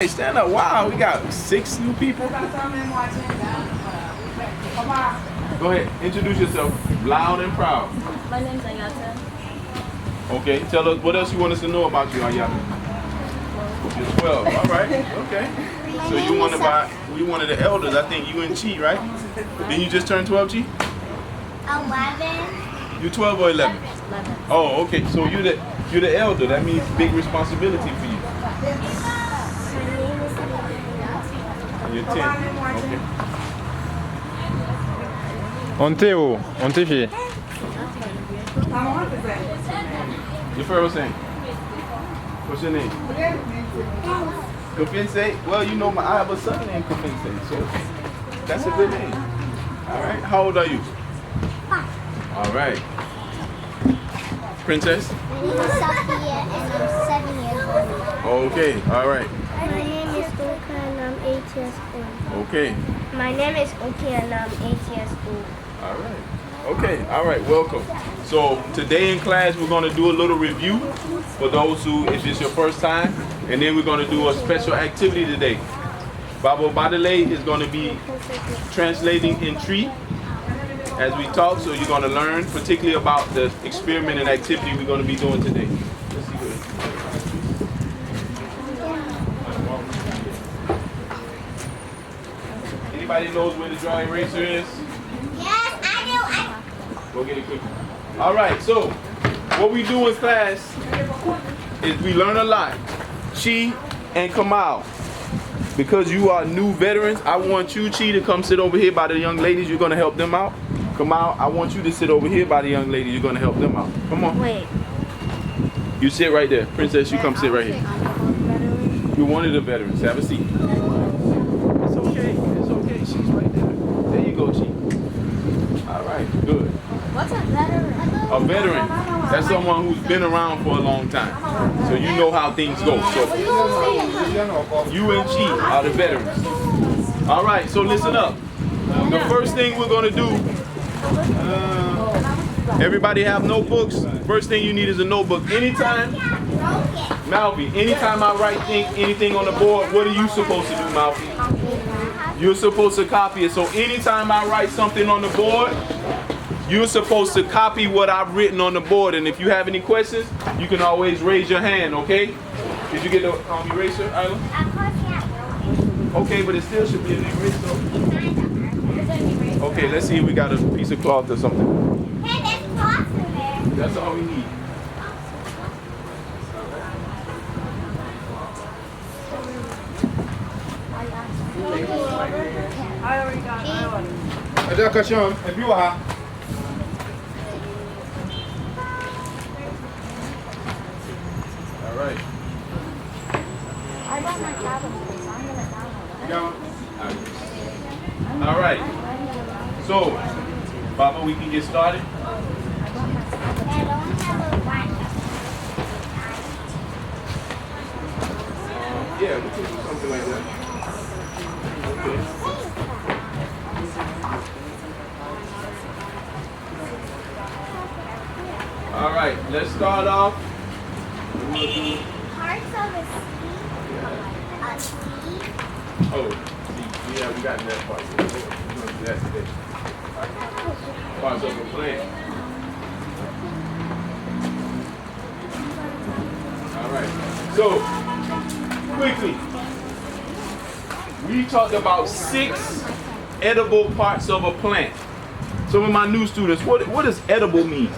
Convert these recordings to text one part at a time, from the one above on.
Hey, stand up. Wow, we got 6 new people. Go ahead, introduce yourself loud and proud. My name's Agya Cashawn. Okay, tell us what else you want us to know about you, Agya. You're 12. All right, okay. So you wanted we one of the elders. I think you and Chi, right? Then you just turned 12, Chi? 11. You 12 or 11? 11. Oh, okay. So you're the elder. That means big responsibility for you. You're 10. Okay. On t'est où? On t'est fait. Your first name? What's your name? Kafinse? Well, you know, I have a son named Kafinse, so that's a good name. All right. How old are you? 5. All right. Princess? My name is Sophia and I'm 7 years old. Okay. All right. My name is Oka and I'm 8 years old. Okay. My name is Oki and I'm 8 years old. All right. Okay. All right. Welcome. So today in class, we're going to do a little review for those who, if it's your first time, and then we're going to do a special activity today. Babo Badele is going to be translating in Tree as we talk, so you're going to learn particularly about the experiment and activity we're going to be doing today. Let's see what Anybody knows where the dry eraser is? Yes, I do. Go get it quickly. All right, so what we do in class is we learn a lot. Chi and Kamal, because you are new veterans, I want you, Chi, to come sit over here by the young ladies. You're going to help them out. Kamal, I want you to sit over here by the young ladies. You're going to help them out. Come on. Wait. You sit right there. Princess, you come sit right here. You're one of the veterans. Have a seat. It's okay. It's okay. She's right there. There you go, Chi. All right. Good. What's a veteran? A veteran. That's someone who's been around for a long time. So you know how things go. So you and Chi are the veterans. All right. So listen up. The first thing we're going to do, everybody have notebooks. First thing you need is a notebook. Anytime, Malvi, anytime I write anything on the board, what are you supposed to do, Malvi? You're supposed to copy it. So anytime I write something on the board, you're supposed to copy what I've written on the board. And if you have any questions, you can always raise your hand, okay? Did you get the eraser, Isla? Okay, but it still should be an eraser. Okay, let's see if we got a piece of cloth or something. Hey, there's cloth in there. That's all we need. I already got it. Agya Cashawn, if you are. All right. I got my tablet, so I'm going to download it. All right. So, Baba, we can get started. I don't have a white. Yeah, we can do something like that. Okay. All right, let's start off. Parts of a Oh, see, yeah, we got that part. We're going to do that today. Parts of a plant. All right. So, quickly, we talked about 6 edible parts of a plant. Some of my new students, what does edible mean?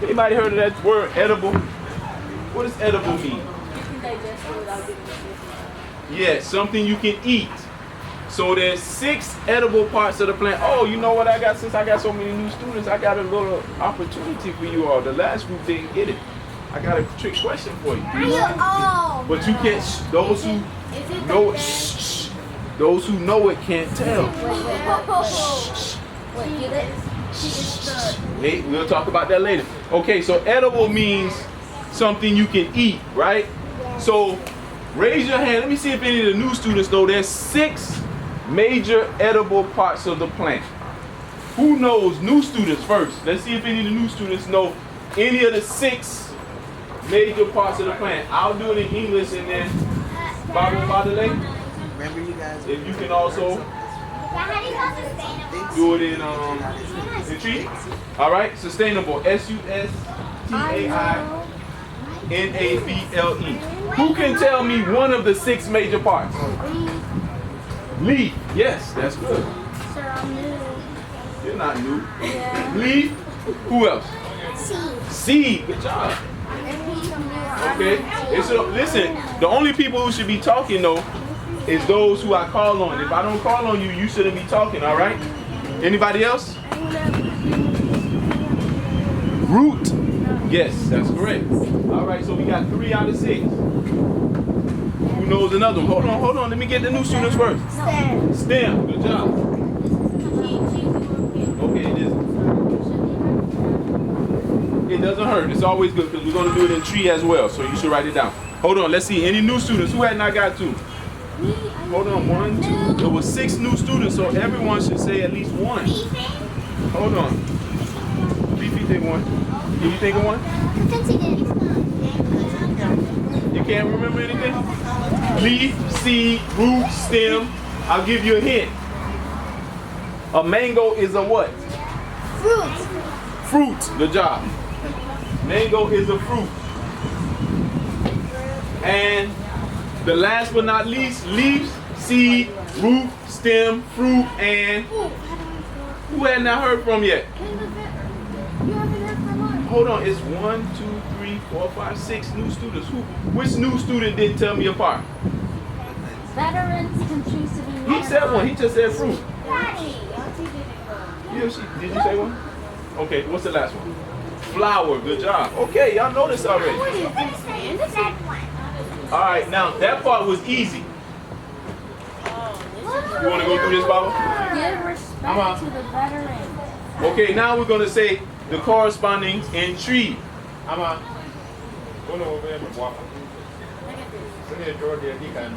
Anybody heard of that word, edible? What does edible mean? Yes, something you can eat. So there's 6 edible parts of the plant. Oh, you know what I got? Since I got so many new students, I got a little opportunity for you all. The last group didn't get it. I got a trick question for you. But you can't, those who know it, those who know it can't tell. Wait, we'll talk about that later. Okay, so edible means something you can eat, right? So raise your hand. Let me see if any of the new students know there's 6 major edible parts of the plant. Who knows? New students first. Let's see if any of the new students know any of the 6 major parts of the plant. I'll do it in English and then Abibifahodie. Remember you guys? If you can also do it in tree. All right, sustainable. SUSTAINABLE. Who can tell me one of the 6 major parts? Leaf. Yes, that's good. Sir, I'm new. You're not new. Yeah. Leaf. Who else? Seed. Seed. Good job. Okay. And so listen, the only people who should be talking though is those who I call on. If I don't call on you, you shouldn't be talking, all right? Anybody else? Root. Yes, that's correct. All right, so we got 3 out of 6. Who knows another one? Hold on. Let me get the new students first. Stem. STEM. Good job. Okay, it doesn't hurt. It's always good because we're going to do it in tree as well. So you should write it down. Hold on. Let's see. Any new students? Who had not got 2? Hold on. 1, 2. There were 6 new students, so everyone should say at least 1. Hold on. Beefy think 1. Can you think of 1? You can't remember anything? Leaf, seed, root, stem. I'll give you a hint. A mango is a what? Fruit. Fruit. Good job. Mango is a fruit. And the last but not least, leaves, seed, root, stem, fruit, and who had not heard from yet? Hold on, it's 1, 2, 3, 4, 5, 6 new students. Which new student didn't tell me apart? Veterans can choose to be. He said 1. He just said fruit. Daddy. Did you say 1? Okay, what's the last one? Flower. Good job. Okay, y'all know this already. All right, now that part was easy. You want to go through this, Baba? Give respect to the veterans. Okay, now we're going to say the corresponding in tree. Ama. Ono over there, my Sini draw the deacon.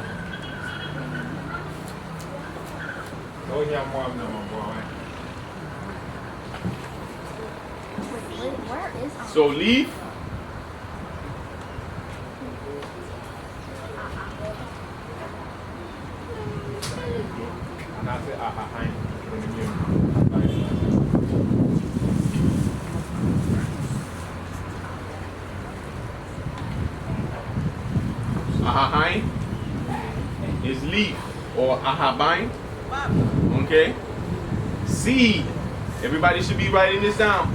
No, yeah, mom, no, Where is So leaf. And I say, Ahahain is leaf or ahabain. Okay. Seed. Everybody should be writing this down.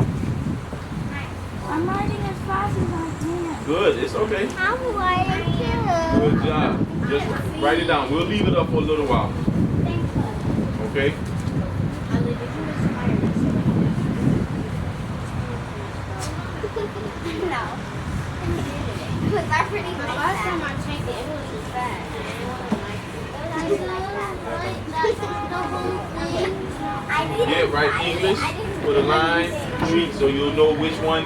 I'm writing as fast as I can. Good. It's okay. I'm writing too. Good job. Just write it down. We'll leave it up for a little while. Okay. No. Because I pretty much last time I checked it, it was just bad. Yeah, write English with a line, treat, so you'll know which one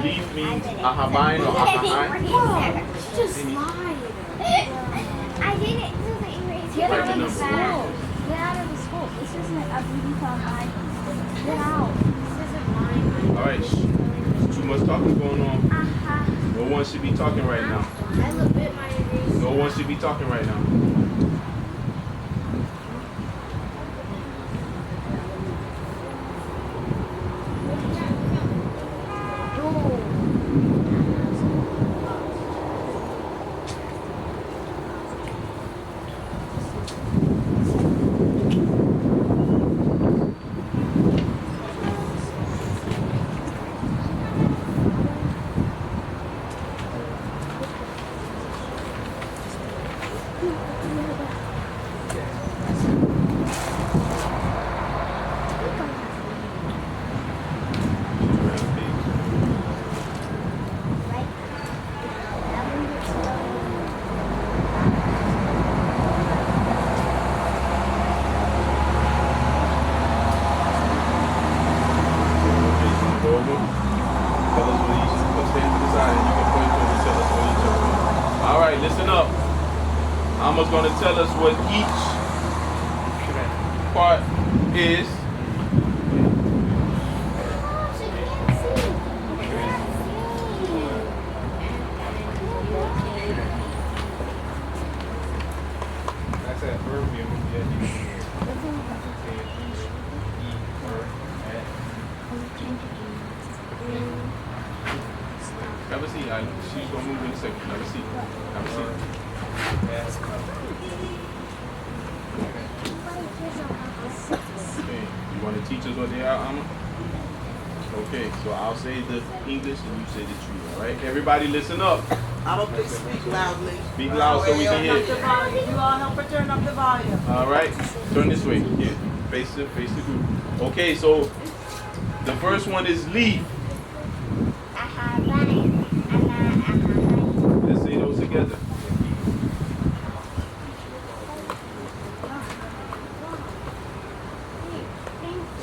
leaf means ahabain or ahahain. Just lied. I didn't do the erase. Get out of the school. Get out of the school. This isn't Abibifahodie. Get out. This isn't mine. Alright, there's too much talking going on. No one should be talking right now. I look at my erase. No one should be talking right now. Alright, listen up. Alma's going to tell us what each part is. said Irving. Have a seat. She's gonna move in a second. Have a seat. Have a seat. Okay. You want to teach us what they are, Amma? Okay, so I'll say the English and you say the tree, all right? Everybody listen up. I don't think speak loudly. Speak loud so we can hear. You all help her turn up the volume. All right, turn this way. Yeah, face the group. Okay, so the first one is leaf. Let's say those together.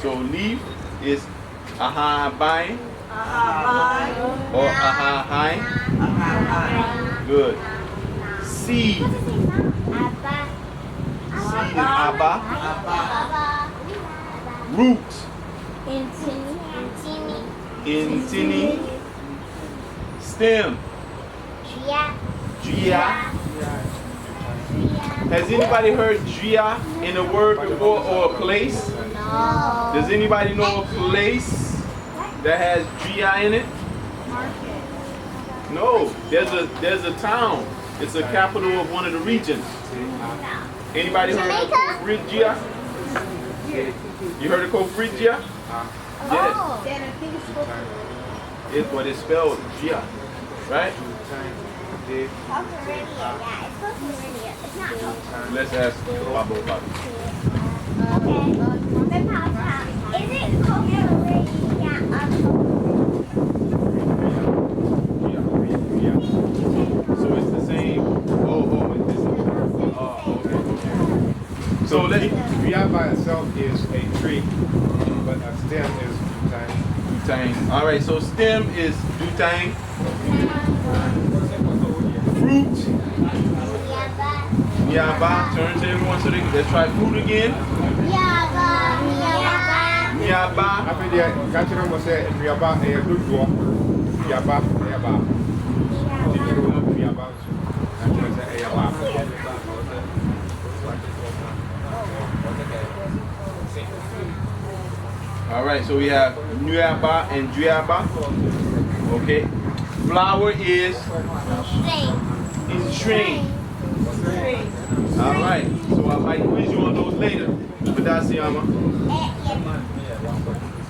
So leaf is ahabai or ahahai. Good. Seed. Seed is abba. Root. Intini. Stem. Gia. Has anybody heard Gia in a word before or a place? Does anybody know a place that has Gia in it? No, there's a town. It's a capital of one of the regions. Anybody heard of Cofrigia? You heard of Cofrigia? Yes. But it's spelled Gia, right? Let's ask Babo about it. Is it Coca-Cola So it's the same. Okay. So Via by itself is a tree, but a stem is Dutang. All right, so stem is Dutang. Fruit. Yaba. Turn to everyone so let's try fruit again. Yaba. After the Cashawn was said, Yaba, a good walk. Yaba, Yaba. All right, so we have Nyaba and Driaba. Okay. Flower is string. All right, so I might quiz you on those later.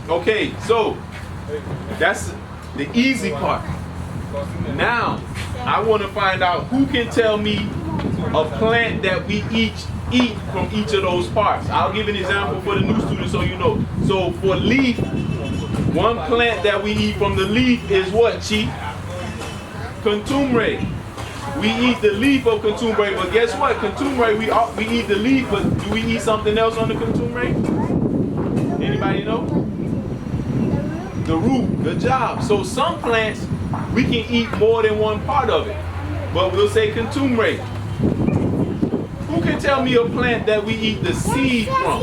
Okay, so that's the easy part. Now, I want to find out who can tell me a plant that we each eat from each of those parts. I'll give an example for the new students so you know. So for leaf, one plant that we eat from the leaf is what, Chief? Contumre. We eat the leaf of contumre, but guess what? Contumre, we eat the leaf, but do we eat something else on the contumre? Anybody know? The root. Good job. So some plants, we can eat more than one part of it, but we'll say contumre. Who can tell me a plant that we eat the seed from?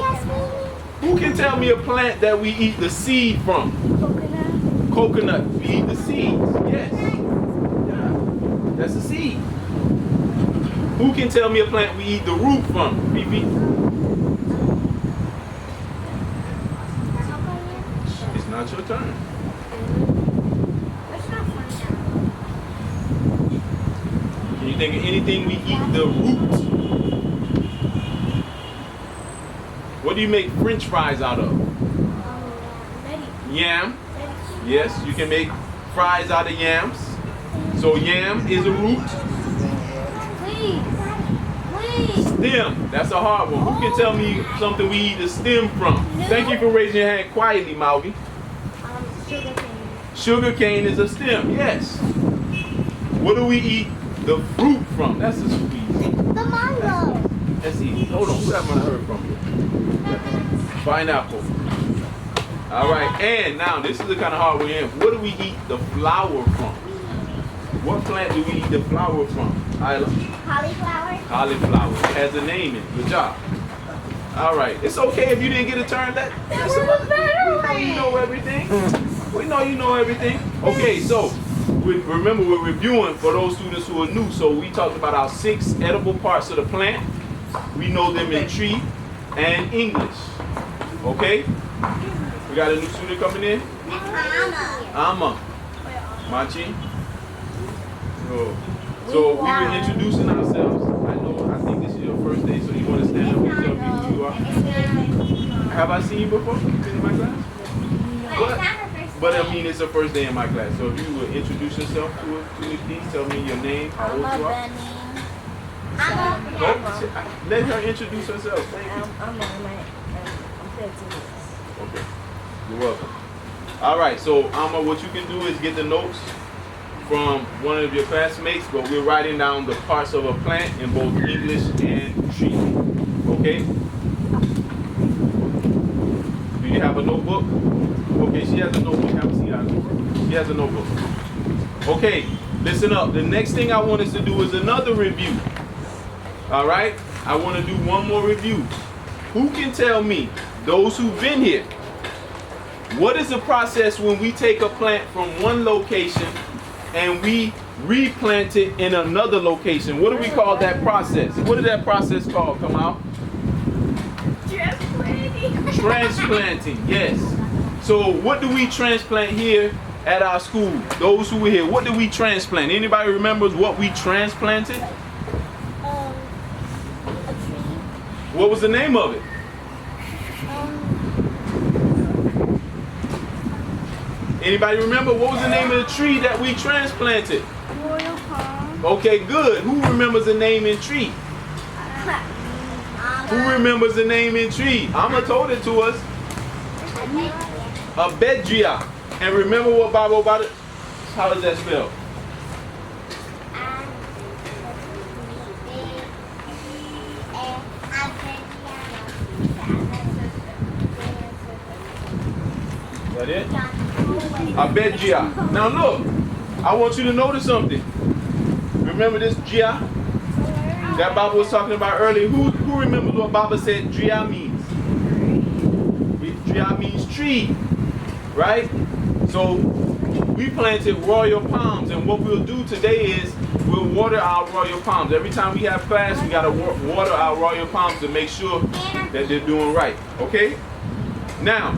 Who can tell me a plant that we eat the seed from? Coconut. We eat the seeds. Yes. That's a seed. Who can tell me a plant we eat the root from? Bibi? It's not your turn. Can you think of anything we eat the root? What do you make French fries out of? Yam. Yes, you can make fries out of yams. So yam is a root. Stem. That's a hard one. Who can tell me something we eat the stem from? Thank you for raising your hand quietly, Malvi. Sugar cane is a stem. Yes. What do we eat the fruit from? That's a sweet. The mango. Let's eat. Hold on. Who haven't heard from you? Pineapple. All right. And now this is the kind of hard one. What do we eat the flower from? What plant do we eat the flower from? Isla? Cauliflower. Cauliflower. It has a name in it. Good job. All right. It's okay if you didn't get a turn. We know you know everything. We know you know everything. Okay, so remember we're reviewing for those students who are new. So we talked about our 6 edible parts of the plant. we know them in tree and English. Okay? We got a new student coming in? Amma. Machi. So we were introducing ourselves. I think this is your first day, so you want to stand up and tell me who you are? Have I seen you before? You been in my class? But I mean, it's the first day in my class. So if you would introduce yourself to me, please tell me your name, how old you are. Let her introduce herself. Thank you. I'm 15. Okay. You're welcome. All right. So Amma, what you can do is get the notes from one of your classmates, but we're writing down the parts of a plant in both English and tree. Okay? Do you have a notebook? Okay, she has a notebook. Have a seat on it. She has a notebook. Okay, listen up. The next thing I want us to do is another review. All right? I want to do one more review. Who can tell me, those who've been here, what is the process when we take a plant from one location and we replant it in another location? What do we call that process? What is that process called? Come out. Transplanting, yes. So what do we transplant here at our school? Those who were here, what did we transplant? Anybody remembers what we transplanted? A tree. What was the name of it? Anybody remember what was the name of the tree that we transplanted? Royal palm. Okay, good. Who remembers the name in tree? Who remembers the name in tree? Amma told it to us. Abibifahodie. And remember what Bible about it? How does that spell? Is that it? Abibifahodie. Now look, I want you to notice something. Remember this Gia that Baba was talking about earlier? Who remembers what Baba said Gia means? Gia means tree, right? So we planted royal palms, and what we'll do today is we'll water our royal palms. Every time we have class, we got to water our royal palms to make sure that they're doing right, okay? Now,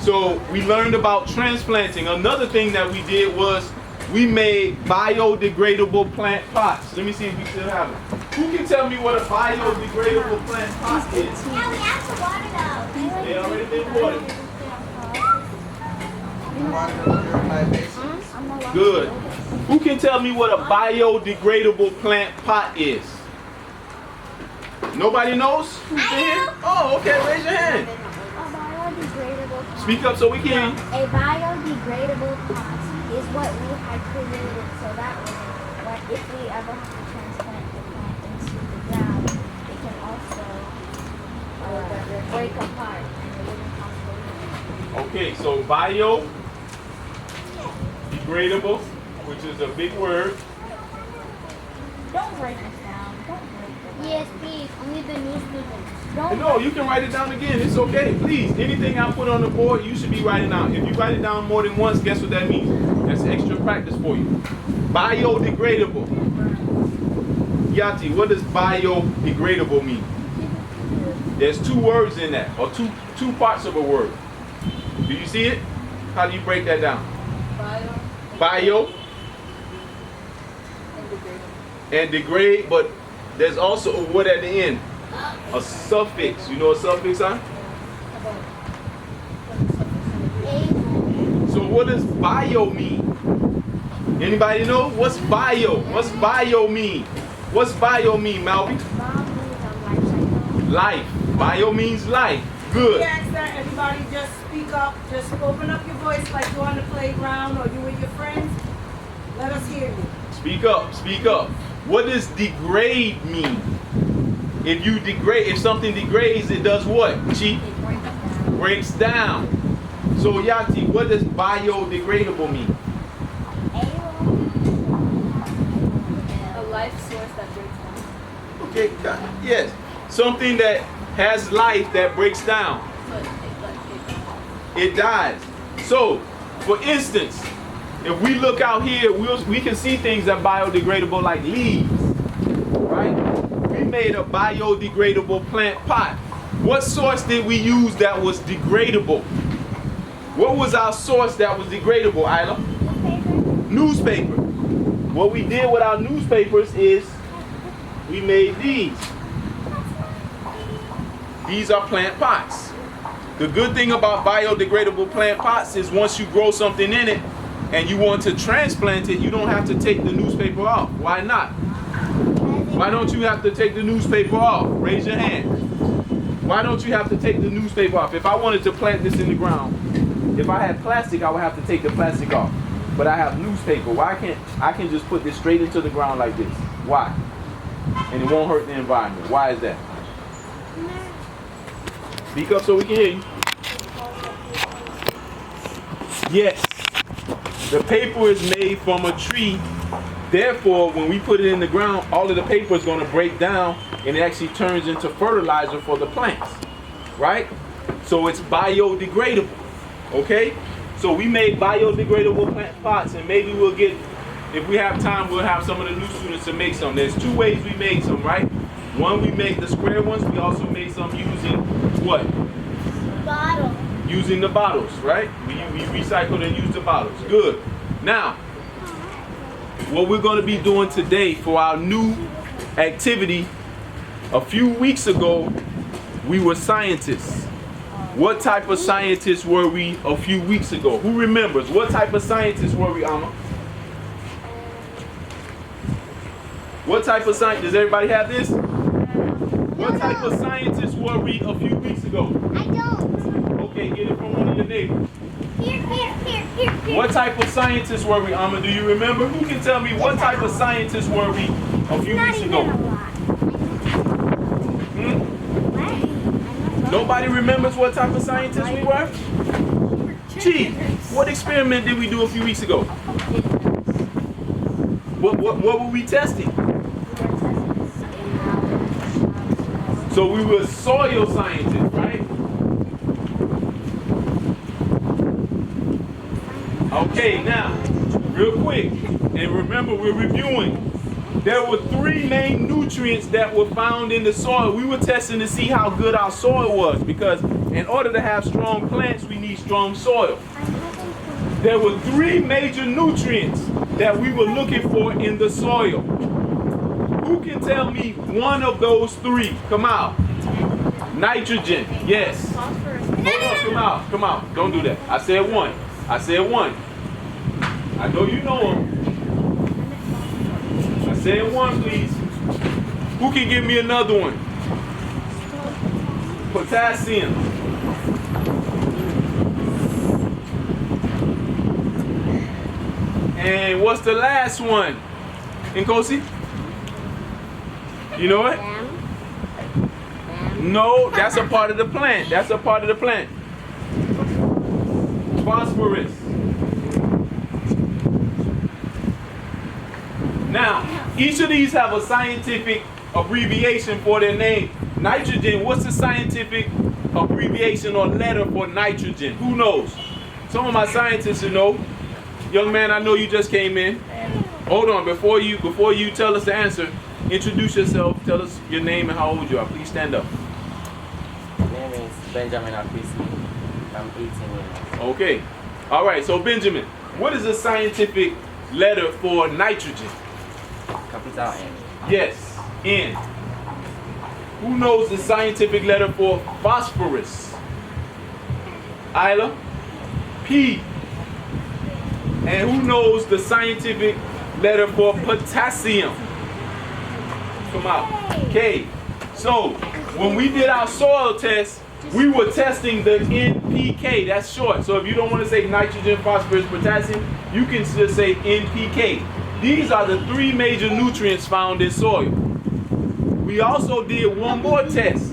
so we learned about transplanting. Another thing that we did was we made biodegradable plant pots. Let me see if we still have them. Who can tell me what a biodegradable plant pot is? Yeah, we have to water those. They already been watered. Good. Who can tell me what a biodegradable plant pot is? Nobody knows? Who's here? Oh, okay. Raise your hand. Biodegradable. Speak up so we can. A biodegradable pot is what we had created so that way, if we ever have to transplant the plant into the ground, it can also break apart and it wouldn't possibly. Okay, so biodegradable, which is a big word. Don't break us down. Don't break us down. Yes, please. Only the new students. No, you can write it down again. It's okay. Please, anything I put on the board, you should be writing down. If you write it down more than once, guess what that means? That's extra practice for you. Biodegradable. Yati, what does biodegradable mean? There's two words in that, or two parts of a word. Do you see it? How do you break that down? Bio. And degrade, but there's also a word at the end. A suffix. You know what suffix are? So what does bio mean? Anybody know? What's bio? What's bio mean? What's bio mean, Malby? Life. Bio means life. Good. We ask that everybody just speak up. Just open up your voice like you're on the playground or you with your friends. Let us hear you. Speak up. Speak up. What does degrade mean? If you degrade, if something degrades, it does what? Chi? Breaks down. So Yati, what does biodegradable mean? A life source that breaks down. Okay, yes. Something that has life that breaks down. It dies. So, for instance, if we look out here, we can see things that are biodegradable like leaves, right? We've made a biodegradable plant pot. What source did we use that was degradable? What was our source that was degradable, Isla? Newspaper. What we did with our newspapers is we made these. These are plant pots. The good thing about biodegradable plant pots is once you grow something in it and you want to transplant it, you don't have to take the newspaper off. Why not? Why don't you have to take the newspaper off? Raise your hand. Why don't you have to take the newspaper off? If I wanted to plant this in the ground, if I had plastic, I would have to take the plastic off. But I have newspaper. Why can't I can just put this straight into the ground like this? Why? And it won't hurt the environment. Why is that? Speak up so we can hear you. Yes. The paper is made from a tree. Therefore, when we put it in the ground, all of the paper is going to break down and it actually turns into fertilizer for the plants. Right? So it's biodegradable. Okay? So we made biodegradable plant pots, and maybe we'll get, if we have time, we'll have some of the new students to make some. There's two ways we made some, right? One, we made the square ones. We also made some using what? Bottle. Using the bottles, right? We recycled and used the bottles. Good. Now, what we're going to be doing today for our new activity, a few weeks ago, we were scientists. What type of scientists were we a few weeks ago? Who remembers? What type of scientists were we, Amma? What type of science? Does everybody have this? What type of scientists were we a few weeks ago? I don't. Okay, get it from one of your neighbors. Here. What type of scientists were we, Amma? Do you remember? Who can tell me what type of scientists were we a few weeks ago? Nobody remembers what type of scientists we were? Chief, what experiment did we do a few weeks ago? What were we testing? So we were soil scientists, right? Okay, now, real quick, and remember we're reviewing. There were three main nutrients that were found in the soil. We were testing to see how good our soil was, because in order to have strong plants, we need strong soil. There were three major nutrients that we were looking for in the soil. Who can tell me one of those three? Come out. Nitrogen, yes. Hold on, come out. Don't do that. I said one. I know you know them. I said one, please. Who can give me another one? Potassium. And what's the last one? Nkosi? You know it? No, that's a part of the plant. Phosphorus. Now, each of these have a scientific abbreviation for their name. Nitrogen, what's the scientific abbreviation or letter for nitrogen? Who knows? Some of my scientists will know. Young man, I know you just came in. Hold on, before you tell us the answer, introduce yourself, tell us your name and how old you are. Please stand up. My name is Benjamin Akwisi. I'm 18 years old. Okay. All right, so Benjamin, what is the scientific letter for nitrogen? Capital N. Yes, N. Who knows the scientific letter for phosphorus? Isla? P. And who knows the scientific letter for potassium? Come out. K. So, when we did our soil test, we were testing the NPK. That's short. So if you don't want to say nitrogen, phosphorus, potassium, you can just say NPK. These are the three major nutrients found in soil. We also did one more test.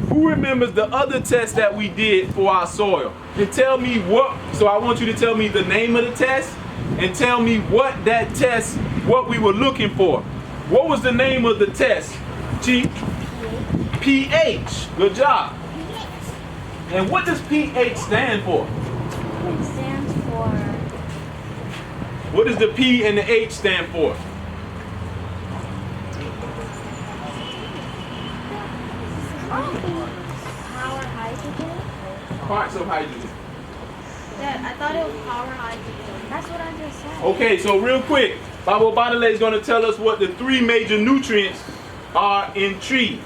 Who remembers the other test that we did for our soil? And tell me what, so I want you to tell me the name of the test and tell me what that test, what we were looking for. What was the name of the test, Chief? pH. Good job. And what does pH stand for? It stands for... What does the P and the H stand for? Power hydrogen? Parts of hydrogen. Dad, I thought it was power hydrogen. That's what I just said. Okay, so real quick, Babo Badale is going to tell us what the 3 major nutrients are in tree.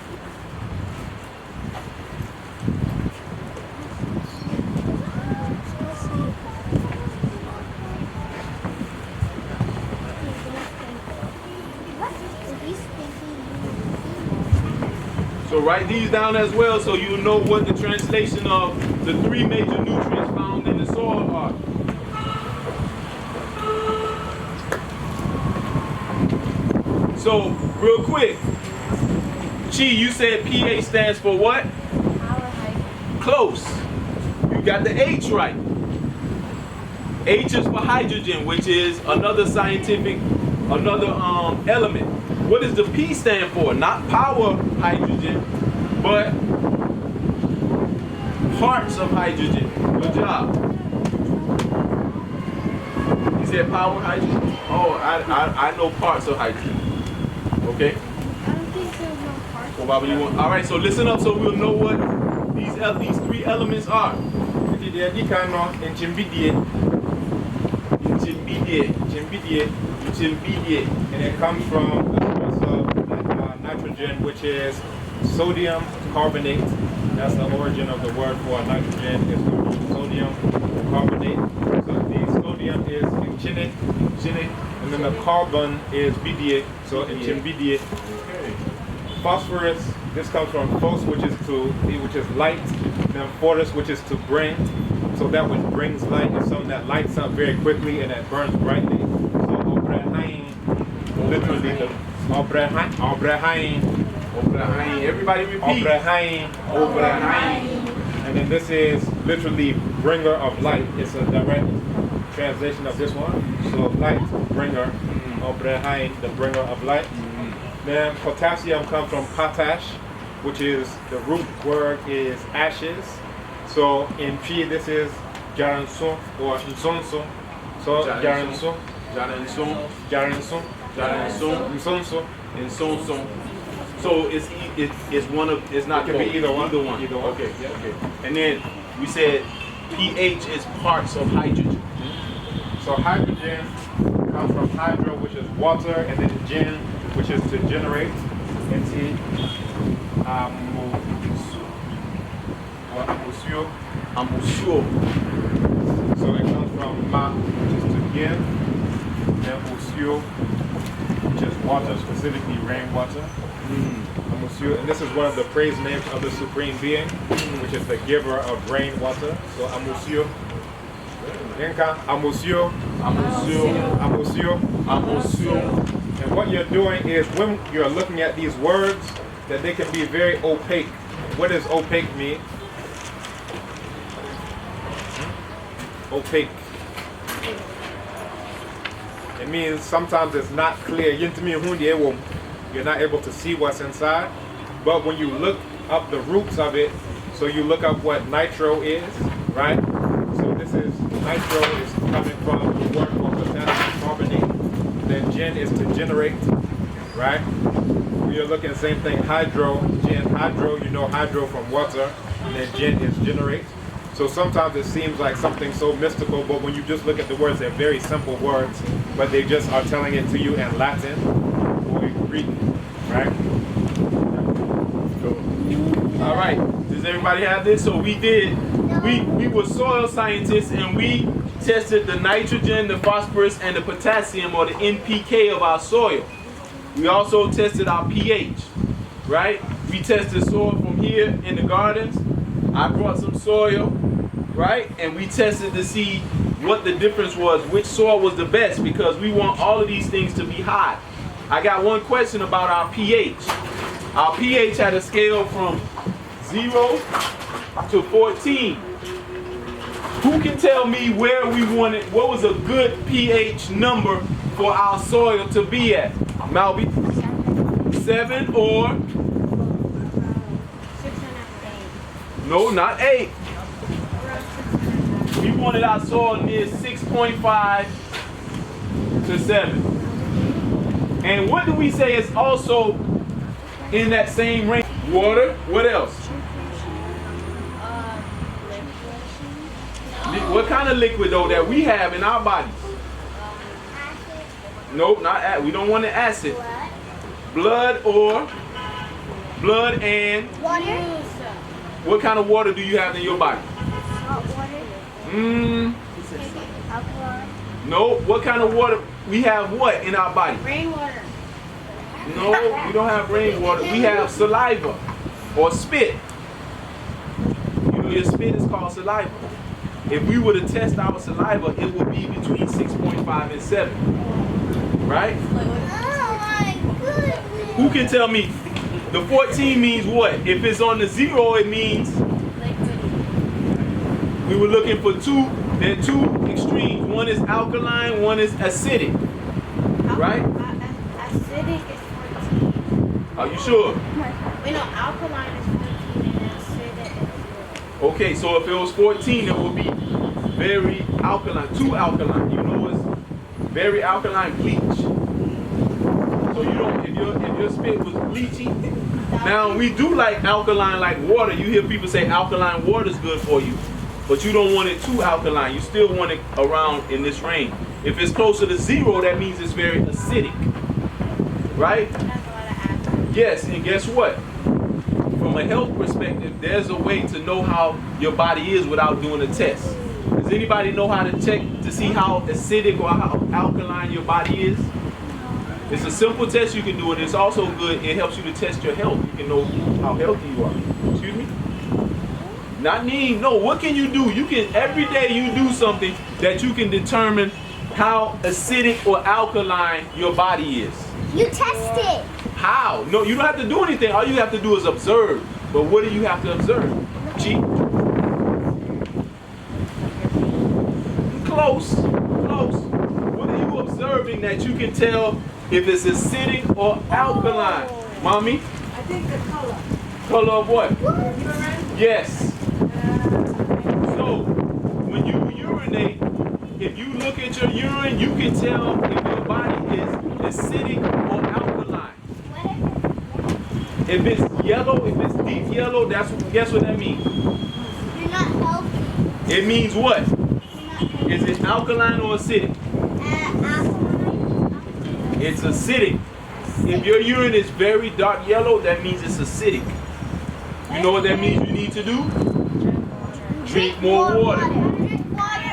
So write these down as well so you know what the translation of the 3 major nutrients found in the soil are. So, real quick, Chi, you said pH stands for what? Power hydrogen. Close. You got the H right. H is for hydrogen, which is another scientific, element. What does the P stand for? Not power hydrogen, but parts of hydrogen. Good job. You said power hydrogen? Oh, I know parts of hydrogen. Okay? I don't think there's no parts. Well, Baba, you want? All right, so listen up so we'll know what these 3 elements are. Intermediate. And it comes from the source of nitrogen, which is sodium carbonate. That's the origin of the word for nitrogen, is sodium carbonate. So the sodium is intermediate, and then the carbon is mediate, so intermediate. Phosphorus, this comes from phos, which is light, and then photos, which is to bring. So that which brings light is something that lights up very quickly and that burns brightly. So obrehain, literally the obrehain. Everybody repeat. Obrehain. And then this is literally bringer of light. It's a direct translation of this one. So light bringer, obrehain, the bringer of light. Then potassium comes from potash, which is the root word is ashes. So in P, this is jaranson or nsonso. So jaranson, nsonso. So it's one of, it's not, It can be either one. Either one. Okay. And then we said pH is parts of hydrogen. So hydrogen comes from hydro, which is water, and then gen, which is to generate. Amusio. So it comes from ma, which is to give, and usio, which is water, specifically rainwater. Amusio, and this is one of the praise names of the Supreme Being, which is the giver of rainwater. So amusio. Amusio. And what you're doing is when you're looking at these words, that they can be very opaque. What does opaque mean? Opaque. It means sometimes it's not clear. You're not able to see what's inside. But when you look up the roots of it, so you look up what nitro is, right? So this is, nitro is coming from the word for potassium carbonate. Then gen is to generate, right? You're looking at the same thing, hydro, gen, hydro, you know hydro from water, and then gen is generate. So sometimes it seems like something so mystical, but when you just look at the words, they're very simple words, but they just are telling it to you in Latin or in Greek, right? All right, does everybody have this? So we were soil scientists and we tested the nitrogen, the phosphorus, and the potassium, or the NPK of our soil. We also tested our pH, right? We tested soil from here in the gardens. I brought some soil, right? And we tested to see what the difference was, which soil was the best, because we want all of these things to be high. I got one question about our pH. Our pH had a scale from 0 to 14. Who can tell me where we wanted, what was a good pH number for our soil to be at? Malby? 7 or? 6.5. No, not 8. We wanted our soil near 6.5 to 7. And what do we say is also in that same range? Water. What else? What kind of liquid though that we have in our bodies? Nope, not acid. We don't want the acid. Blood and Water. what kind of water do you have in your body? Salt water. Alkaline. No. What kind of water? We have what in our body? Rainwater. No, we don't have rainwater. We have saliva or spit. You know, your spit is called saliva. If we were to test our saliva, it would be between 6.5 and 7. Right? Oh my goodness. Who can tell me? The 14 means what? If it's on the 0, it means we were looking for two. There are two extremes. One is alkaline, one is acidic. Right? Acidic is 14. Are you sure? Wait, no, alkaline is 14 and acidic is 0. Okay, so if it was 14, it would be very alkaline, too alkaline. You know it's very alkaline bleach. So you don't, if your spit was bleachy. Now we do like alkaline like water. You hear people say alkaline water is good for you, but you don't want it too alkaline. You still want it around in this range. If it's closer to 0, that means it's very acidic. Right? Yes, and guess what? From a health perspective, there's a way to know how your body is without doing a test. Does anybody know how to check to see how acidic or how alkaline your body is? It's a simple test you can do, and it's also good. It helps you to test your health. You can know how healthy you are. Excuse me? Not me. No, what can you do? You can, every day you do something that you can determine how acidic or alkaline your body is. You test it. How? No, you don't have to do anything. All you have to do is observe. But what do you have to observe? Cheat? Close. Close. What are you observing that you can tell if it's acidic or alkaline? Mommy? I think the color. Color of what? Urine. Yes. So, when you urinate, if you look at your urine, you can tell if your body is acidic or alkaline. If it's yellow, if it's deep yellow, guess what that means? You're not healthy. It means what? Is it alkaline or acidic? Alkaline. It's acidic. If your urine is very dark yellow, that means it's acidic. You know what that means you need to do? Drink more water. Drink water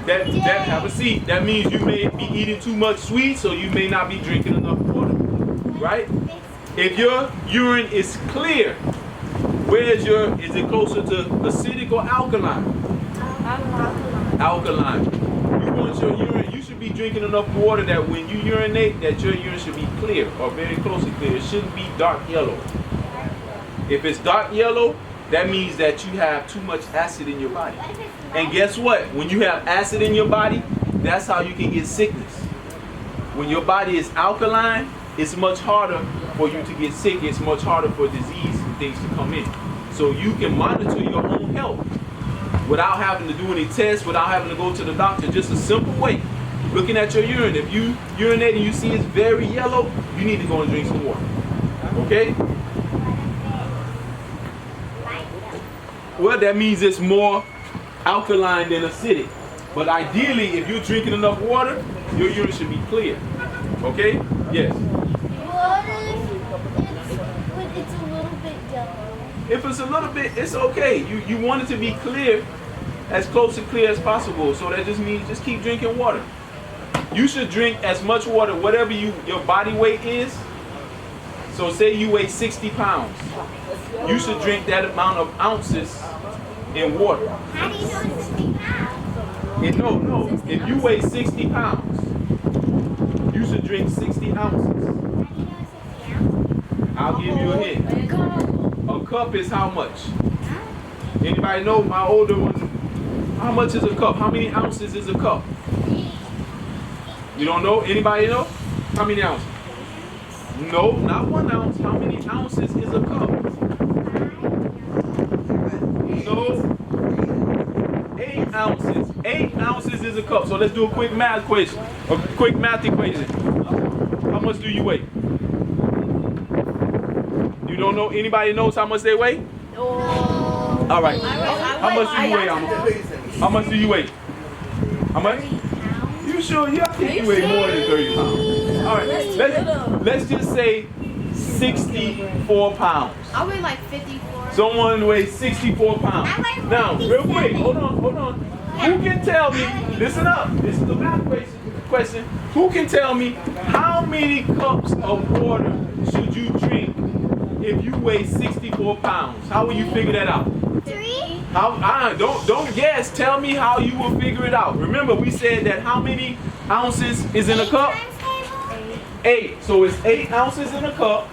every day. That have a seat. That means you may be eating too much sweet, so you may not be drinking enough water. Right? If your urine is clear, is it closer to acidic or alkaline? Alkaline. You want your urine, you should be drinking enough water that when you urinate, that your urine should be clear or very close to clear. It shouldn't be dark yellow. If it's dark yellow, that means that you have too much acid in your body. And guess what? When you have acid in your body, that's how you can get sickness. When your body is alkaline, it's much harder for you to get sick. It's much harder for disease and things to come in. So you can monitor your own health without having to do any tests, without having to go to the doctor. Just a simple way. Looking at your urine. If you urinate and you see it's very yellow, you need to go and drink some water. Okay? Well, that means it's more alkaline than acidic. But ideally, if you're drinking enough water, your urine should be clear. Okay? Yes. It's a little bit yellow. If it's a little bit, it's okay. You want it to be clear, as close to clear as possible. So that just means just keep drinking water. You should drink as much water, whatever your body weight is. So say you weigh 60 pounds. You should drink that amount of ounces in water. How do you know it's 60 pounds? No. If you weigh 60 pounds, you should drink 60 ounces. How do you know it's 60 ounces? I'll give you a hint. A cup is how much? Anybody know? My older one. How much is a cup? How many ounces is a cup? You don't know? Anybody know? How many ounces? No, not 1 ounce. How many ounces is a cup? No. 8 ounces. 8 ounces is a cup. So let's do a quick math equation. A quick math equation. How much do you weigh? You You don't know? Anybody knows how much they weigh? No. All right. How much do you weigh, Alma? How much do you weigh? How much? You sure? Yeah, I think you weigh more than 30 pounds. All right. Let's just say 64 pounds. I weigh like 54. Someone weighs 64 pounds. Now, real quick, hold on. Who can tell me, listen up, this is the math question. Who can tell me how many cups of water should you drink if you weigh 64 pounds? How will you figure that out? 3. Don't guess. Tell me how you will figure it out. Remember, we said that how many ounces is in a cup? 8. So it's 8 ounces in a cup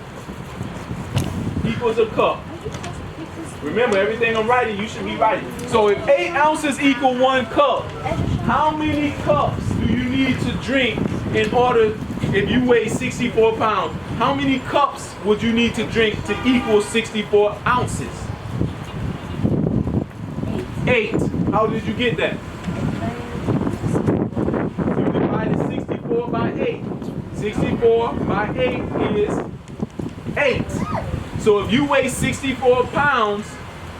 equals a cup. Remember, everything I'm writing, you should be writing. So if 8 ounces equal 1 cup, how many cups do you need to drink in order, if you weigh 64 pounds, how many cups would you need to drink to equal 64 ounces? 8. How did you get that? You divided 64 by 8. 64 by 8 is 8. So if you weigh 64 pounds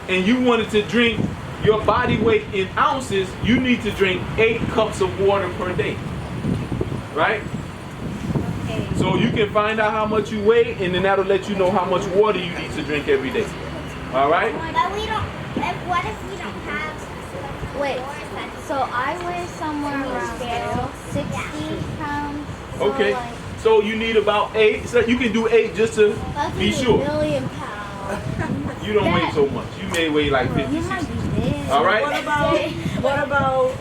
and you wanted to drink your body weight in ounces, you need to drink 8 cups of water per day. Right? So you can find out how much you weigh, and then that'll let you know how much water you need to drink every day. All right? But we don't, what if we don't have... Wait, so I weigh somewhere around 60 pounds. Okay. So, like, so you need about 8. So you can do 8 just to be sure. $1 million pounds. You don't weigh so much. You may weigh like 50, You might 60. be big. All right? What about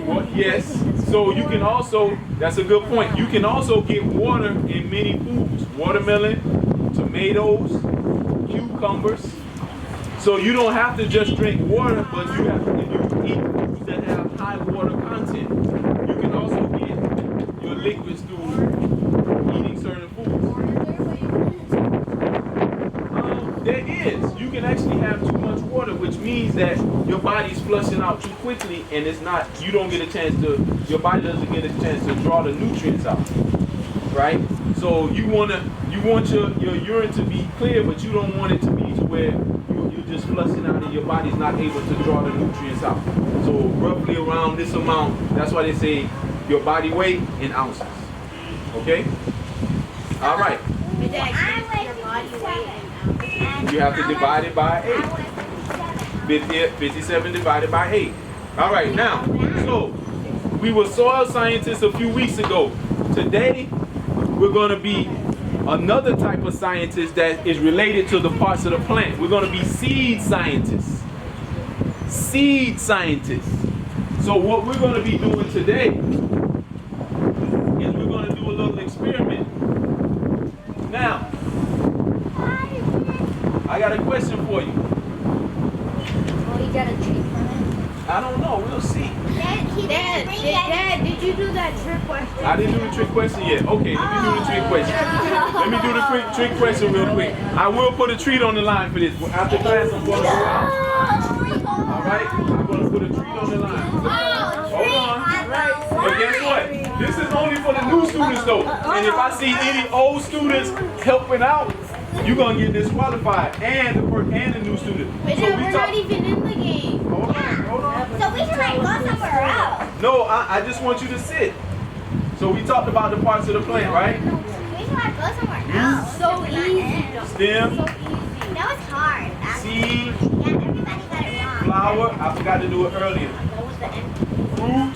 Well, yes. So you can also, that's a good point. You can also get water in many foods. Watermelon, tomatoes, cucumbers. So you don't have to just drink water, but you have to, if you eat foods that have high water content, you can also get your liquids through eating certain foods. There is. You can actually have too much water, which means that your body's flushing out too quickly, and it's not, you don't get a chance to, your body doesn't get a chance to draw the nutrients out. Right? So you want your urine to be clear, but you don't want it to be to where you're just flushing out and your body's not able to draw the nutrients out. So roughly around this amount, that's why they say your body weight in ounces. Okay? All right. You have to divide it by 8. 57 divided by 8. All right, now, so we were soil scientists a few weeks ago. Today, we're going to be another type of scientist that is related to the parts of the plant. We're going to be seed scientists. Seed scientists. So what we're going to be doing today is we're going to do a little experiment. Now, I got a question for you. Oh, you got a treat for it? I don't know. We'll see. Dad, did you do that trick question? I didn't do the trick question yet. Okay, let me do the trick question. Let me do the trick question real quick. I will put a treat on the line for this. After class, I'm going to go out. All right? I'm going to put a treat on the line. Hold on. But guess what? This is only for the new students, though. And if I see any old students helping out, you're going to get disqualified. And the new student. But we're not even in the game. Hold on. So we can like go somewhere else. No, I just want you to sit. So we talked about the parts of the plant, right? We can like go somewhere else. So easy. Stem. So easy. No, it's hard. Seed. Yeah, everybody got it wrong. Flower. I forgot to do it earlier. Fruit.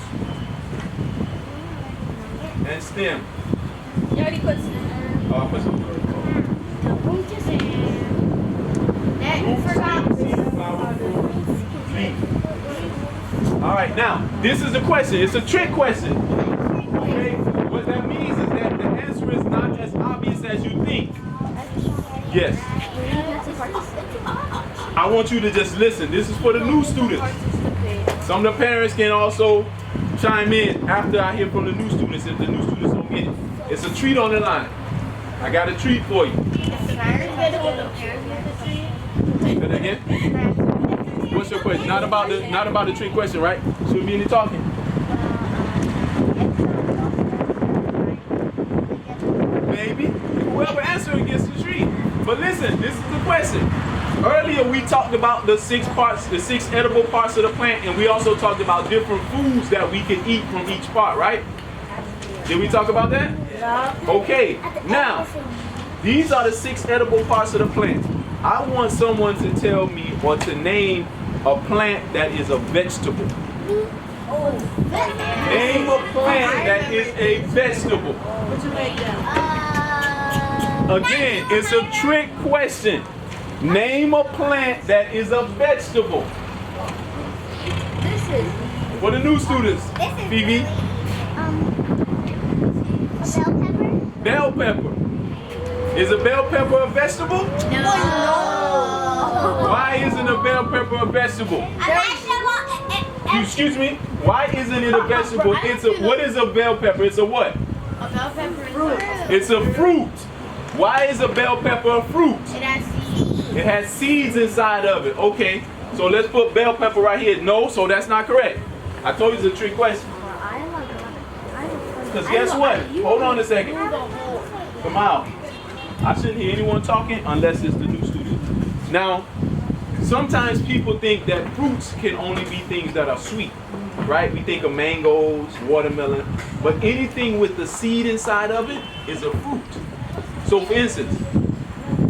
And stem. You already put stem. Oh, I put some fruit. Root is in. That you forgot. Seed, flower, fruit, leaf. All right, now, this is the question. It's a trick question. Okay? What that means is that the answer is not as obvious as you think. Yes. I want you to just listen. This is for the new students. Some of the parents can also chime in after I hear from the new students if the new students don't get it. It's a treat on the line. I got a treat for you. Say that again? What's your question? Not about the trick question, right? Shouldn't be any talking. Maybe. Who else listen, this is the question. Earlier we talked about the 6 parts, the 6 edible parts of the plant, and we also talked about different foods that we can eat from each part, right? Did we talk about that? Yeah. Okay, now, these are the 6 edible parts of the plant. I want someone to tell me or to name a plant that is a vegetable. Name a plant that is a vegetable. What you make them? Again, it's a trick question. Name a plant that is a vegetable. This is For the new students, Phoebe, a bell pepper. bell pepper. Is a bell pepper a vegetable? No. Why isn't a bell pepper a vegetable? Excuse me? Why isn't it a vegetable? It's a, what is a bell pepper? It's a what? A bell pepper is fruit. It's a fruit. Why is a bell pepper a fruit? It has seeds. It has seeds inside of it. Okay, so let's put bell pepper right here. No, so that's not correct. I told you it's a trick question. Because guess what? Hold on a second. Come out. I shouldn't hear anyone talking unless it's the new student. Now, sometimes people think that fruits can only be things that are sweet, right? We think of mangoes, watermelon, but anything with the seed inside of it is a fruit. So for instance,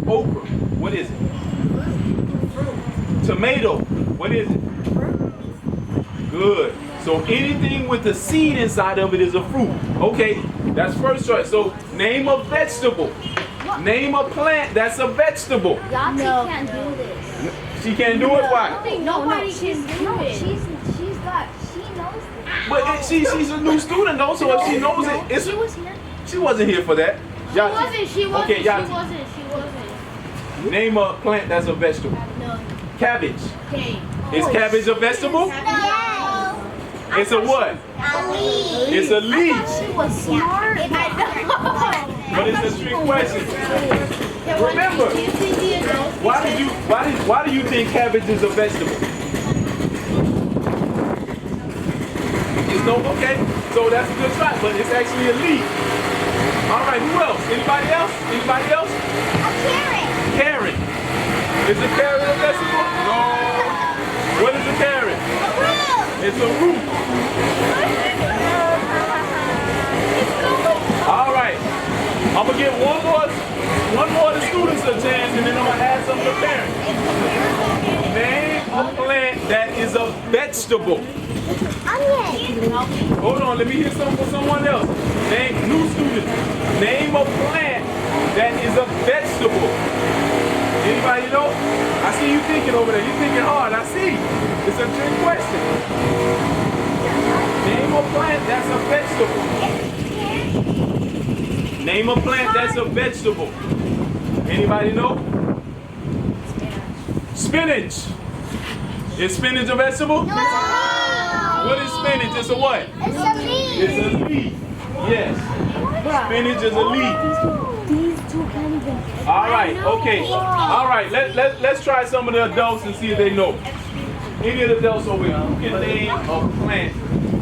okra, what is it? Tomato, what is it? Good. So anything with the seed inside of it is a fruit. Okay, that's first choice. So name a vegetable. Name a plant that's a vegetable. Yahtzee can't do this. She can't do it. Why? Nobody can do it. She knows this. But she's a new student though, so if she knows it, it's, She was here. she wasn't here for that. She wasn't. Okay, Yahtzee. She wasn't. Name a plant that's a vegetable. No. Cabbage. Okay. Is cabbage a vegetable? No. It's a what? It's a leaf. She was smart. But it's a trick question. Remember, why do you think cabbage is a vegetable? It's no, okay, so that's a good try, but it's actually a leaf. All right, who else? Anybody else? Anybody else? A carrot. Carrot. Is a carrot a vegetable? No. What is a carrot? It's a root. All right. I'm gonna give one more of the students a chance, and then I'm gonna add some of the parents. Name a plant that is a vegetable. Hold on, let me hear something from someone else. Name new students. Name a plant that is a vegetable. Anybody know? I see you thinking over there. You're thinking hard. I see. It's a trick question. Name a plant that's a vegetable. Name a plant that's a vegetable. Anybody know? Spinach. Is spinach a vegetable? No. What is spinach? It's a what? It's a leaf. It's a leaf. Yes. Spinach is a leaf. These two can't even. All right. Okay. All right. Let's try some of the adults and see if they know. Any of the adults over here, who can name a plant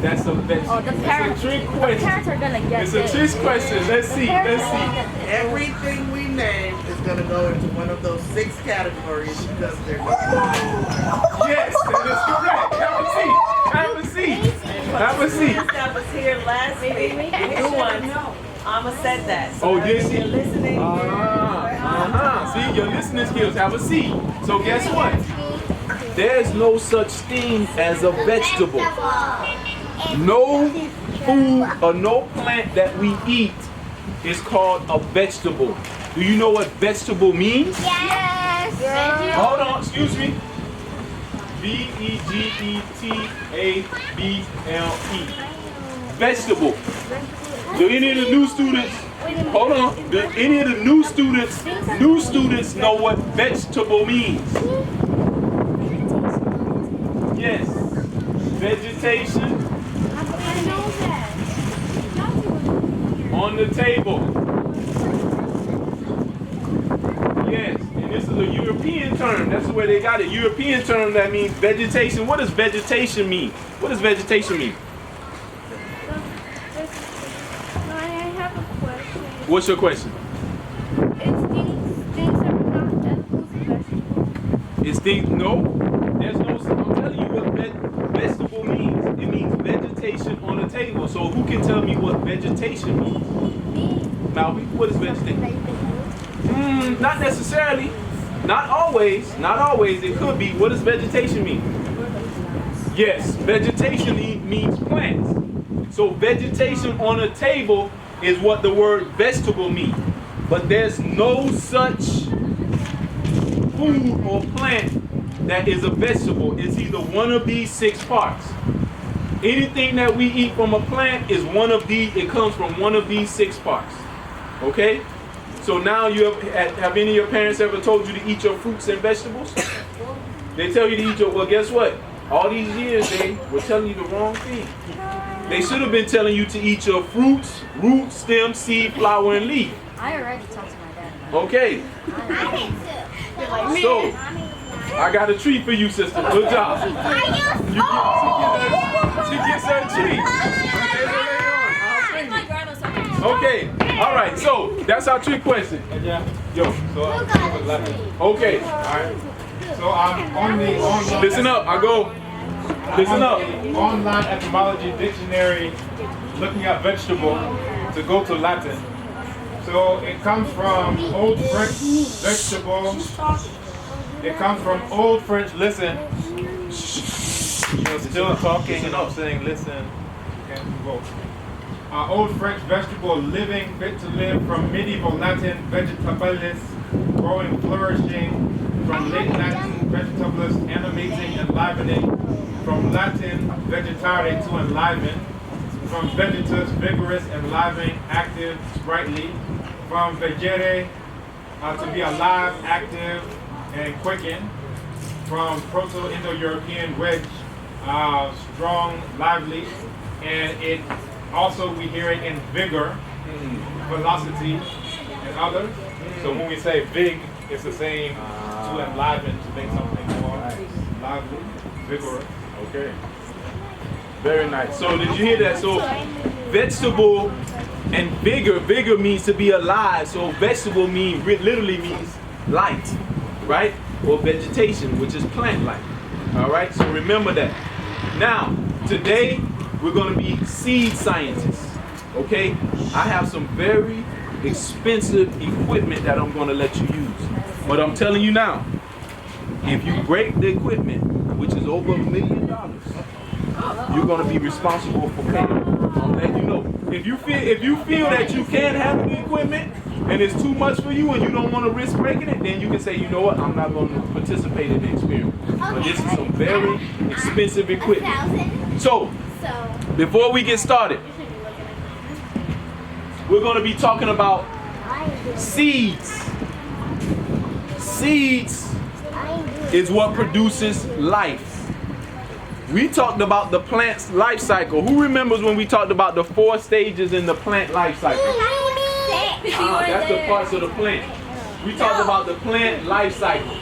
that's a vegetable? Oh, the parents. It's a trick The question. parents are gonna get It's a this. trick question. Let's see. Let's see. Everything we name is going to go into one of those 6 categories because they're Yes, that is correct. Have a seat. Have a seat. Have a seat. That was here last week. The new one. Alma said that. So Oh, did she? You're listening. See, your listening skills. Have a seat. So guess what? There's no such thing as a vegetable. No food or no plant that we eat is called a vegetable. Do you know what vegetable means? Yes. Hold on, excuse me. V-E-G-E-T-A-B-L-E. Vegetable. Do any of the new students, hold on, do any of the new students know what vegetable means? Yes. Vegetation on the table. Yes, and this is a European term. That's where they got it. European term that means vegetation. What does vegetation mean? What does vegetation mean? I have a question. What's your question? It's things that are not Distinct? No. There's no. I'm telling you what vegetable means. It means vegetation on a table. So who can tell me what vegetation means? Malby, what is vegetation? Not necessarily. Not always. Not always. It could be. What does vegetation mean? Yes, vegetation means plants. So vegetation on a table is what the word vegetable means. But there's no such food or plant that is a vegetable. It's either one of these 6 parts. Anything that we eat from a plant is one of these, it comes from one of these 6 parts. Okay? So now have any of your parents ever told you to eat your fruits and vegetables? They tell you to eat your, well, guess what? All these years they were telling you the wrong thing. They should have been telling you to eat your fruits, root, stem, seed, flower, and leaf. I already talked to my dad. Okay. So, I got a treat for you, sister. Good job. She gets her treat. Okay. All right. So, that's our trick question. Yo, so Okay. all right. So I'm on the online. Listen up. Listen up. Online etymology dictionary, looking at vegetable to go to Latin. So it comes from Old French vegetable. It comes from Old French. Listen. You're still talking and I'm saying listen. Okay, go. Old French vegetable, living, fit to live, from medieval Latin vegetabilis, growing, flourishing, from late Latin vegetabilis, animating, enlivening, from Latin vegetare to enliven, from vegetus, vigorous, enlivening, active, sprightly, from vegere, to be alive, active, and quicken, from Proto-Indo-European wedge, strong, lively, and it also we hear it in vigor, velocity, and others. So when we say vig, it's the same to enliven, to make something more lively, vigorous. Okay. Very nice. So did you hear that? So vegetable and vigor means to be alive. So vegetable literally means light, right? Or vegetation, which is plant life. All right. So remember that. Now today we're going to be seed scientists. Okay. I have some very expensive equipment that I'm going to let you use. But I'm telling you now, if you break the equipment, which is over $1 million, you're going to be responsible for paying. I'm letting you know. If you feel that you can't handle the equipment and it's too much for you and you don't want to risk breaking it, then you can say, you know what, I'm not going to participate in the experiment. But this is some very expensive equipment. So, before we get started, we're going to be talking about seeds. Seeds is what produces life. We talked about the plant's life cycle. Who remembers when we talked about the 4 stages in the plant life cycle? That's the parts of the plant. We talked about the plant life cycle.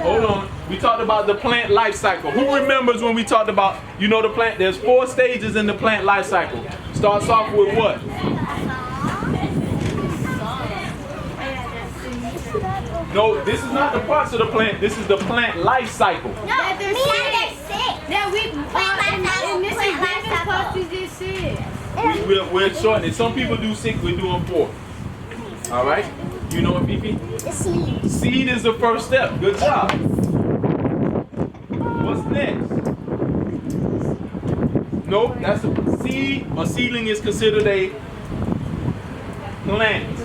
Hold on. We talked about the plant life cycle. Who remembers when we talked about, you know, the plant? There's 4 stages in the plant life cycle. Starts off with what? No, this is not the parts of the plant. This is the plant life cycle. No, they're sick. That we We're shortening it. Some people do 6, we're doing 4. All right? You know what, Fifi? The seed. Seed is the first step. Good job. What's next? Nope, that's a seed. A seedling is considered a plant.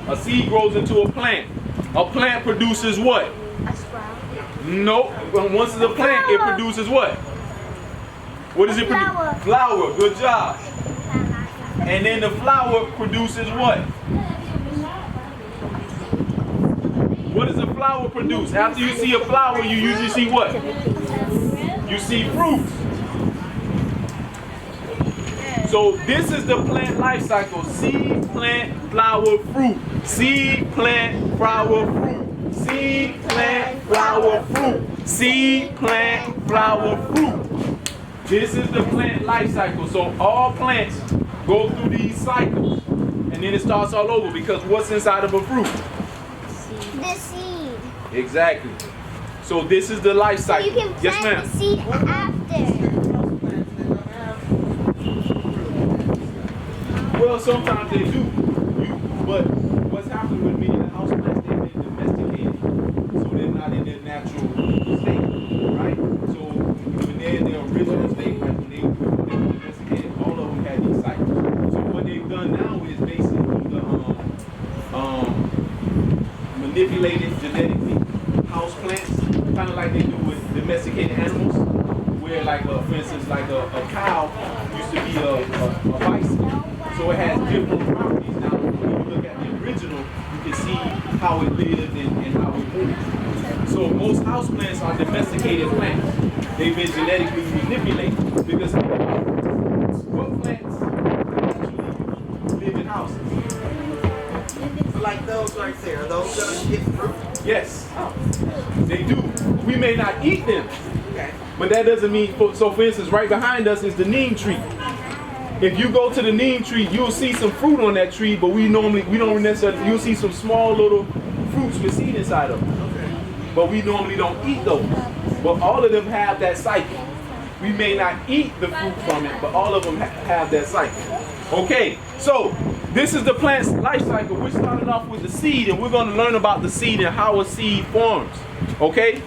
A seed grows into a plant. A plant produces what? A sprout. Nope. Once it's a plant, it produces what? What does it produce? Flower. Flower. Good job. And then the flower produces what? What does a flower produce? After you see a flower, you usually see what? You see fruit. So this is the plant life cycle. Seed, plant, flower, fruit. Seed, plant, flower, fruit. Seed, plant, flower, fruit. Seed, plant, flower, fruit. This is the plant life cycle. So all plants go through these cycles. And then it starts all over because what's inside of a fruit? The seed. Exactly. So this is the life So cycle. you can Yes, plant ma'am. the seed after. Well, sometimes they do. But what's happening with many of the house plants, they've been domesticated. So they're not in their natural state, right? So when they're in their original state, like when they were domesticated, all of them had these cycles. So what they've done now is basically manipulated genetically house plants, kind of like they do with domesticated animals, where like, for instance, like a cow used to be a bison. So it has different properties. Now, when you look at the original, you can see how it lived and how it moved. So most houseplants are domesticated plants. They've been genetically manipulated because what plants actually live in houses? Like those right there. Those gonna get fruit. Yes, they do. We may not eat them, Okay. but that doesn't mean. So, for instance, right behind us is the neem tree. If you go to the neem tree, you'll see some fruit on that tree, but we don't necessarily. You'll see some small little fruits with seed inside of them. Okay. But we normally don't eat those. But all of them have that cycle. We may not eat the fruit from it, but all of them have that cycle. Okay, so this is the plant's life cycle. We're starting off with the seed, and we're going to learn about the seed and how a seed forms. Okay?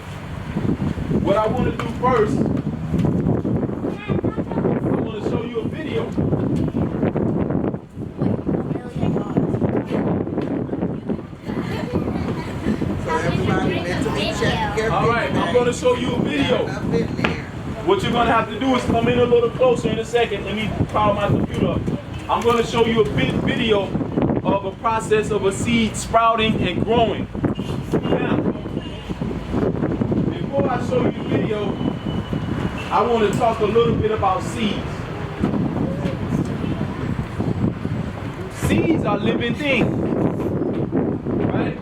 What I want to do first, I want to show you a video. So everybody mentally check their All right, I'm going to show you a video. What you're going to have to do is come in a little closer in a second. Let me power my computer up. I'm going to show you a big video of a process of a seed sprouting and growing. Now, before I show you the video, I want to talk a little bit about seeds. Seeds are living things, right?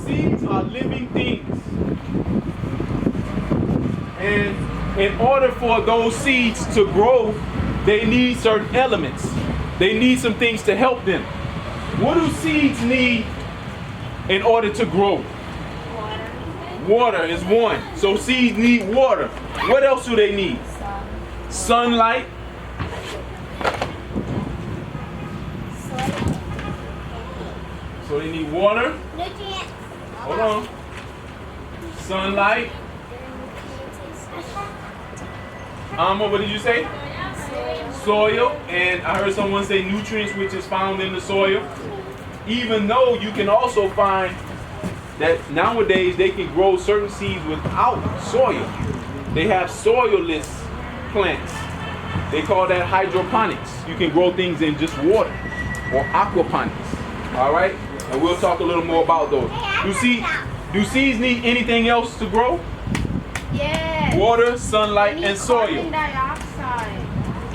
Seeds are living things. And in order for those seeds to grow, they need certain elements. They need some things to help them. What do seeds need in order to grow? Water is one. So seeds need water. What else do they need? Sunlight. So they need water. Nutrients. Hold on. Sunlight. What did you say? Soil. And I heard someone say nutrients, which is found in the soil. Even though you can also find that nowadays they can grow certain seeds without soil. They have soilless plants. They call that hydroponics. You can grow things in just water, or aquaponics. All right? And we'll talk a little more about those. Do seeds need anything else to grow? Yes. Water, sunlight, and soil. Carbon dioxide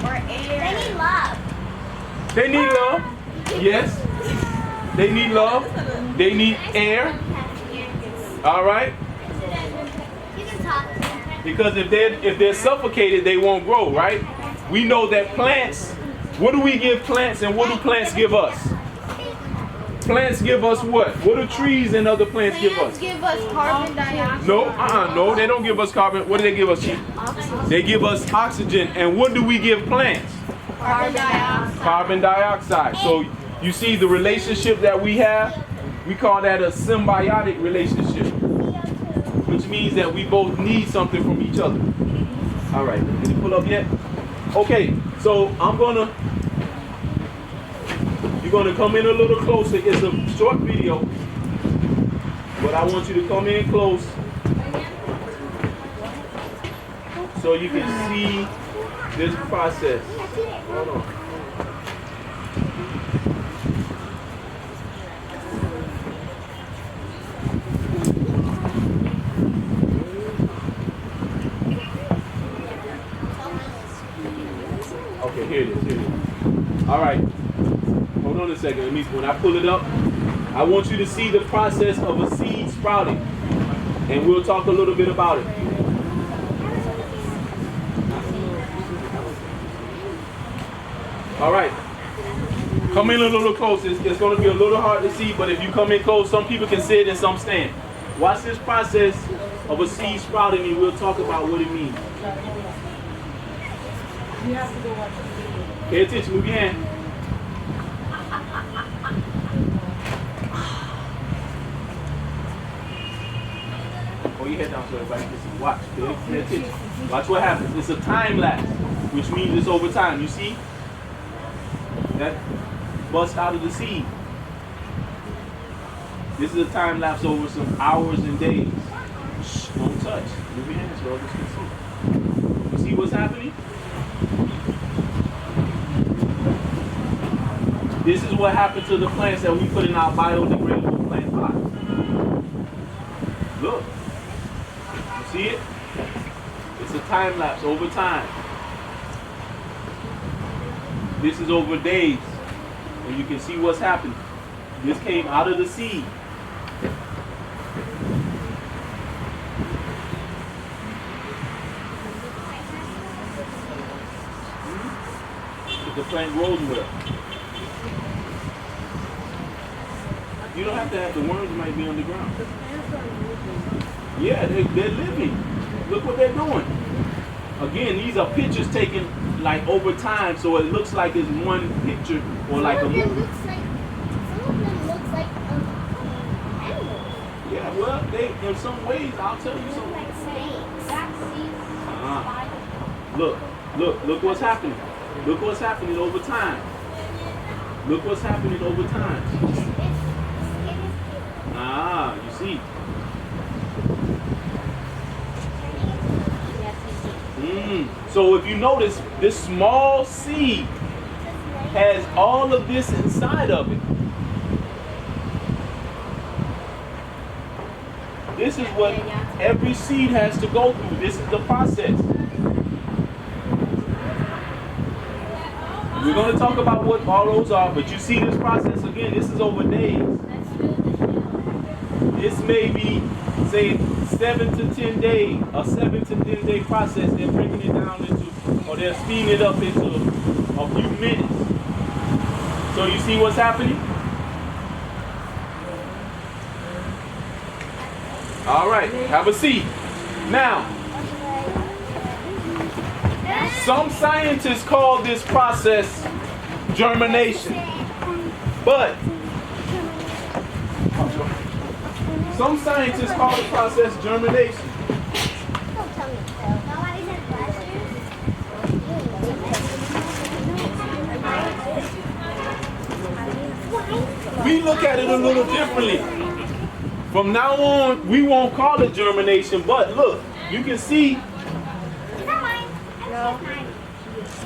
or air. They need love. They need love. Yes. They need love. They need air. All right? You can talk. Because if they're suffocated, they won't grow, right? We know that plants, what do we give plants and what do plants give us? Plants give us what? What do trees and other plants give us? Plants give us carbon dioxide. No, they don't give us carbon. What do they give us? Oxygen. They give us oxygen. And what do we give plants? Carbon dioxide. Carbon dioxide. So you see the relationship that we have? We call that a symbiotic relationship, which means that we both need something from each other. All right, did you pull up yet? Okay, so you're gonna come in a little closer. It's a short video, but I want you to come in close so you can see this process. Hold on. Okay, here it is. All right. Hold on a second. When I pull it up, I want you to see the process of a seed sprouting. And we'll talk a little bit about it. All right. Come in a little close. It's going to be a little hard to see, but if you come in close, some people can sit and some stand. Watch this process of a seed sprouting, and we'll talk about what it means. You have to go watch the video. Pay attention. Move your hand. Hold your head down so everybody can see. Watch. Pay attention. Watch what happens. It's a time lapse, which means it's over time. You see? That bust out of the seed. This is a time lapse over some hours and days. Shh, don't touch. Move your hands so others can see. You see what's happening? This is what happened to the plants that we put in our biodegradable plant box. Look. You see it? It's a time lapse over time. This is over days. And you can see what's happening. This came out of the seed. The plant grows well. You don't have to have the worms might be on the ground. Yeah, they're living. Look what they're doing. Again, these are pictures taken like over time, so it looks like it's one picture or like a movie. Some of them looks like animals. Yeah, well, they in some ways, I'll tell you something. Like snakes. Look what's happening. Look what's happening over time. Look what's happening over time. Ah, you see. So if you notice, this small seed has all of this inside of it. This is what every seed has to go through. This is the process. We're going to talk about what all those are, but you see this process again. This is over days. This may be, say, 7 to 10 days, a 7 to 10 day process. They're breaking it down into, or they're speeding it up into a few minutes. So you see what's happening? All right, have a seat. Now, some scientists call this process germination, but some scientists call the process germination. Don't tell me so. Nobody said blessings. We look at it a little differently. From now on, we won't call it germination, but look, you can see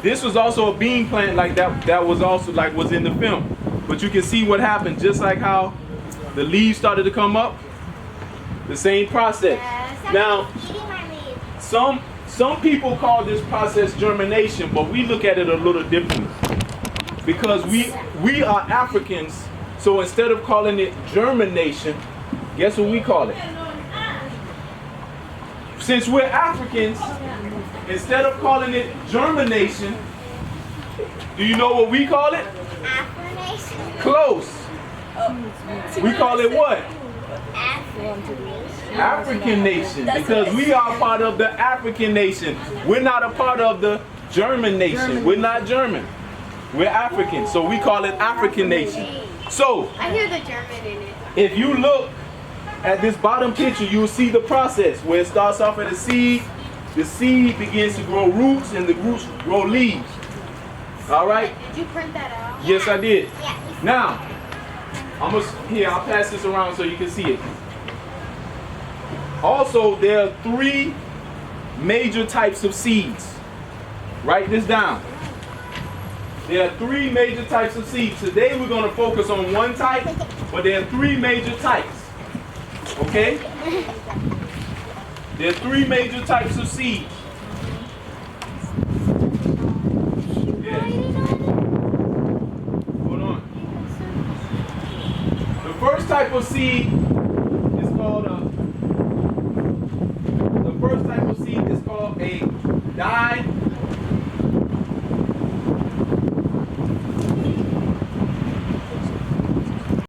this was also a bean plant like that was also like was in the film. But you can see what happened, just like how the leaves started to come up. The same process. Now, some people call this process germination, but we look at it a little differently. Because we are Africans, so instead of calling it germination, guess what we call it? Since we're Africans, instead of calling it germination, do you know what we call it? Affirmation. Close. We call it what? African nation, because we are part of the African nation. We're not a part of the German nation. We're not German. We're African, so we call it African nation. So, I hear the German in it. if you look at this bottom picture, you'll see the process where it starts off at a seed. The seed begins to grow roots, and the roots grow leaves. All right? Did you print that out? Yes, I did. Yeah. Now, I'll pass this around so you can see it. Also, there are 3 major types of seeds. Write this down. There are 3 major types of seeds. Today we're going to focus on one type, but there are 3 major types. Okay? There are 3 major types of seeds. Yeah. Hold on. The first type of seed is called a